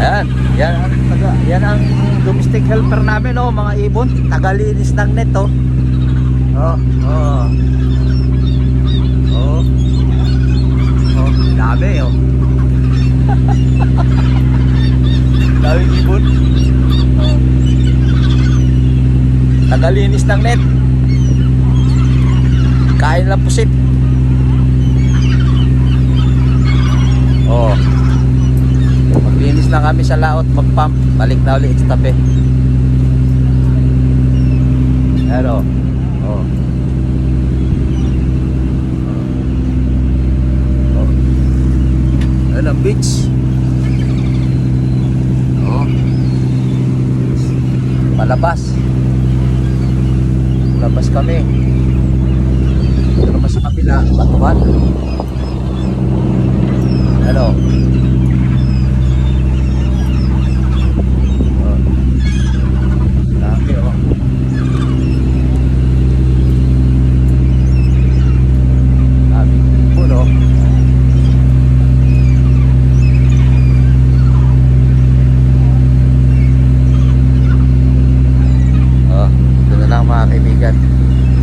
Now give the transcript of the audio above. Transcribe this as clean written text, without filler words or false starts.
Ayan, yan ang domestic helper namin, oh, mga ibon, tagalinis ng net, oh. Oh, oh. Oh. Oh, dami, oh. Daming ibon. Oh. Tagalinis ng net. Kain lang pusit. Oh. Maglinis lang kami sa laot, mag-pump. Balik na ulit sa tabi. Pero, oh. Oh. Ayan ang beach. Oh. Palabas. Palabas kami. Ito naman sa kapila, batuhan. Hello.